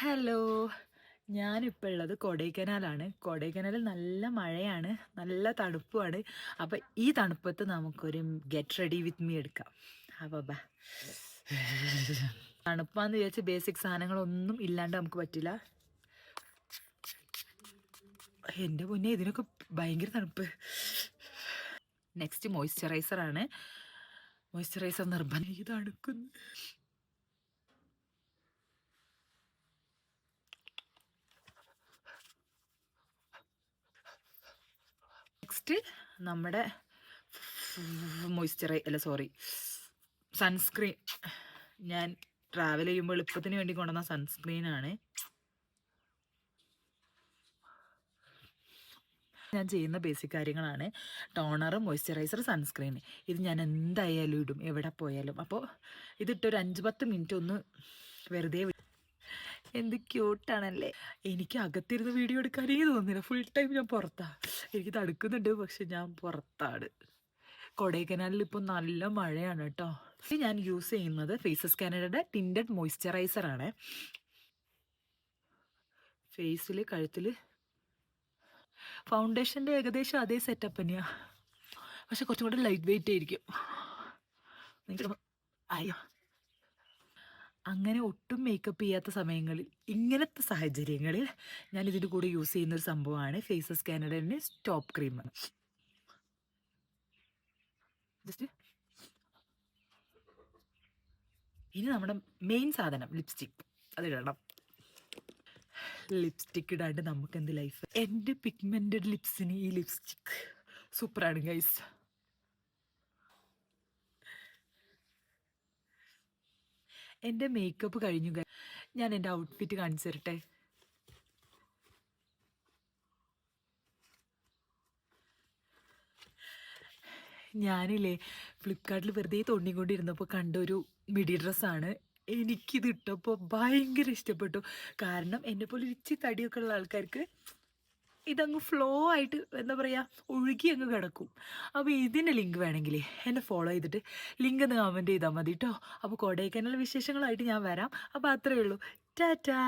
Hello, ഞാനിപ്പോൾ ഉള്ളത് കൊടൈക്കനാലാണ്. കൊടൈക്കനാലിൽ നല്ല മഴയാണ്, നല്ല തണുപ്പുമാണ്. അപ്പം ഈ തണുപ്പത്ത് നമുക്കൊരു ഗെറ്റ് റെഡി വിത്ത് മീ എടുക്കാം. അപ്പോൾ ബാ, തണുപ്പാന്ന് വിചാരിച്ച് ബേസിക് സാധനങ്ങളൊന്നും ഇല്ലാണ്ട് നമുക്ക് പറ്റില്ല. എൻ്റെ മുന്നേ ഇതിനൊക്കെ ഭയങ്കര തണുപ്പ്. നെക്സ്റ്റ് മോയ്സ്ചറൈസറാണ്. മോയ്സ്ചറൈസർ നിർബന്ധം. ഇത് തണുക്കുന്നു. നെക്സ്റ്റ് നമ്മുടെ സൺസ്ക്രീൻ. ഞാൻ ട്രാവൽ ചെയ്യുമ്പോൾ എളുപ്പത്തിന് വേണ്ടി കൊണ്ടുവന്ന സൺസ്ക്രീനാണ്. ഞാൻ ചെയ്യുന്ന ബേസിക് കാര്യങ്ങളാണ്: ടോണർ, മോയ്സ്ചറൈസർ, സൺസ്ക്രീൻ. ഇത് ഞാൻ എന്തായാലും ഇടും എവിടെ പോയാലും. അപ്പോൾ ഇതിട്ടൊരു 5-10 മിനിറ്റ് ഒന്ന് വെറുതെ. എന്ത് ക്യൂട്ടാണല്ലേ. എനിക്ക് അകത്തിരുന്ന് വീഡിയോ എടുക്കാനേ തോന്നുന്നില്ല. ഫുൾ ടൈം ഞാൻ പുറത്താണ്. എനിക്ക് തടുക്കുന്നുണ്ട്, പക്ഷെ ഞാൻ പുറത്താണ്. കൊടൈക്കനാലിൽ ഇപ്പോൾ നല്ല മഴയാണ് കേട്ടോ. ഞാൻ യൂസ് ചെയ്യുന്നത് ഫേസസ് കാനഡയുടെ ടിൻറ്റഡ് മോയ്സ്ചറൈസറാണ്. ഫേസിൽ, കഴുത്തിൽ ഫൗണ്ടേഷൻ്റെ ഏകദേശം അതേ സെറ്റപ്പ് തന്നെയാണ്, പക്ഷെ കുറച്ചും കൂടെ ലൈറ്റ് വെയിറ്റ് ആയിരിക്കും. അയ്യോ, അങ്ങനെ ഒട്ടും മേക്കപ്പ് ചെയ്യാത്ത സമയങ്ങളിൽ, ഇങ്ങനത്തെ സാഹചര്യങ്ങളിൽ ഞാൻ ഇതിൻ്റെ കൂടെ യൂസ് ചെയ്യുന്നൊരു സംഭവമാണ് ഫേസസ് കാനഡയുടെ സ്റ്റോപ്പ് ക്രീം. ജസ്റ്റ് ഇനി നമ്മുടെ മെയിൻ സാധനം ലിപ്സ്റ്റിക്, അതിടണം. ലിപ്സ്റ്റിക് ഇടാണ്ട് നമുക്ക് എന്ത് ലൈഫ്. എൻ്റെ പിഗ്മെൻറ്റഡ് ലിപ്സിന് ഈ ലിപ്സ്റ്റിക് സൂപ്പറാണ് ഗൈസ്. എൻ്റെ മേക്കപ്പ് കഴിഞ്ഞു. ഞാൻ എൻ്റെ ഔട്ട്ഫിറ്റ് കാണിച്ചു തരട്ടെ. ഞാനില്ലേ ഫ്ലിപ്കാർട്ടിൽ വെറുതെ തോണ്ടിക്കൊണ്ടിരുന്നപ്പോൾ കണ്ടൊരു മിഡി ഡ്രസ്സാണ്. എനിക്കിത് ഇട്ടപ്പോൾ ഭയങ്കര ഇഷ്ടപ്പെട്ടു. കാരണം എന്നെപ്പോലെ ഇച്ചി തടിയൊക്കെ ഉള്ള ആൾക്കാർക്ക് ഇതങ്ങ് ഫ്ലോ ആയിട്ട്, എന്താ പറയുക, ഒഴുകി അങ്ങ് കിടക്കും. അപ്പോൾ ഇതിൻ്റെ ലിങ്ക് വേണമെങ്കിൽ എന്നെ ഫോളോ ചെയ്തിട്ട് ലിങ്ക് ഒന്ന് കമൻറ്റ് ചെയ്താൽ മതി കേട്ടോ. അപ്പോൾ കൊടൈക്കനാൽ വിശേഷങ്ങളായിട്ട് ഞാൻ വരാം. അപ്പോൾ അത്രയേ ഉള്ളൂ. ടാറ്റാ.